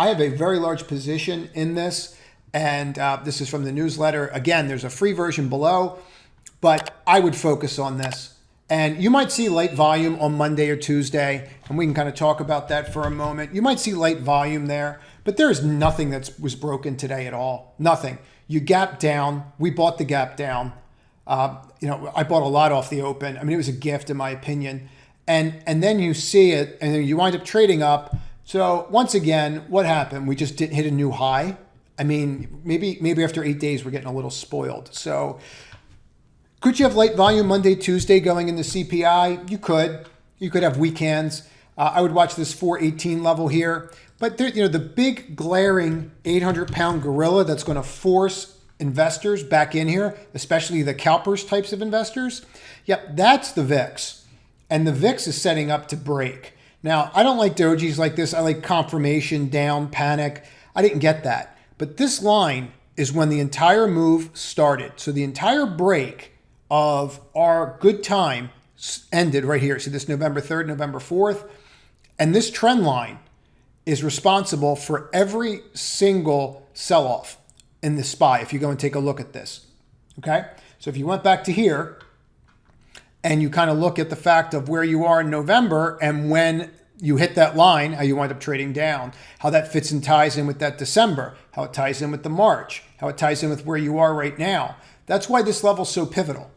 I have a very large position in this, and this is from the newsletter. Again, there's a free version below, but I would focus on this. And you might see light volume on Monday or Tuesday, and we can kind of talk about that for a moment. You might see light volume there, but there is nothing that was broken today at all. Nothing. You gap down. We bought the gap down. I bought a lot off the open. I mean, it was a gift in my opinion. And then you see it, and then you wind up trading up. So once again, what happened? We just didn't hit a new high. I mean, maybe after 8 days, we're getting a little spoiled. So could you have light volume Monday, Tuesday going in the CPI? You could. You could have weekends. I would watch this 418 level here. But there, the big glaring 800-pound gorilla that's going to force investors back in here, especially the CalPERS types of investors. Yep, that's the VIX. And the VIX is setting up to break. Now, I don't like dojis like this. I like confirmation, down, panic. I didn't get that. But this line is when the entire move started. So the entire break of our good time ended right here. See this November 3rd, November 4th? And this trend line is responsible for every single sell-off in the SPY if you go and take a look at this. Okay? So if you went back to here, and you kind of look at the fact of where you are in November and when you hit that line, how you wind up trading down, how that fits and ties in with that December, how it ties in with the March, how it ties in with where you are right now. That's why this level's so pivotal,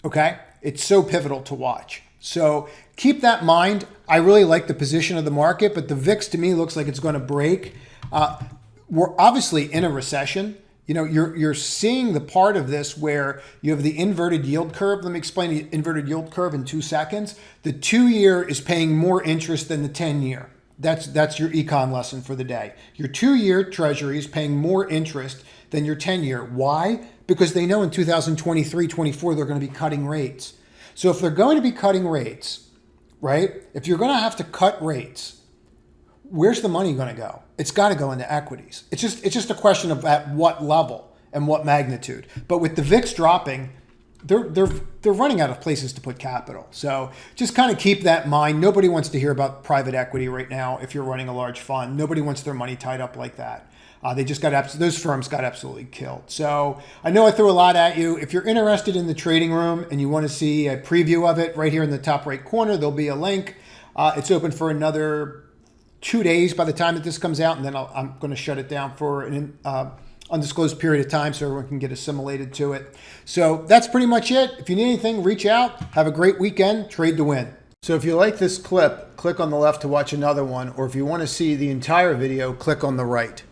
okay? It's so pivotal to watch. So keep that in mind. I really like the position of the market, but the VIX to me looks like it's going to break. We're obviously in a recession. You're seeing the part of this where you have the inverted yield curve. Let me explain the inverted yield curve in 2 seconds. The 2-year is paying more interest than the 10-year. That's your econ lesson for the day. Your 2-year treasury is paying more interest than your 10-year. Why? Because they know in 2023, 24, they're going to be cutting rates. So if they're going to be cutting rates, right? If you're going to have to cut rates, where's the money going to go? It's got to go into equities. It's just a question of at what level and what magnitude. But with the VIX dropping, they're running out of places to put capital. So just kind of keep that in mind. Nobody wants to hear about private equity right now if you're running a large fund. Nobody wants their money tied up like that. Those firms got absolutely killed. So I know I threw a lot at you. If you're interested in the trading room and you want to see a preview of it right here in the top right corner, there'll be a link. It's open for another 2 days by the time that this comes out, and then I'm going to shut it down for an undisclosed period of time so everyone can get assimilated to it. So that's pretty much it. If you need anything, reach out. Have a great weekend. Trade to win. So if you like this clip, click on the left to watch another one, or if you want to see the entire video, click on the right.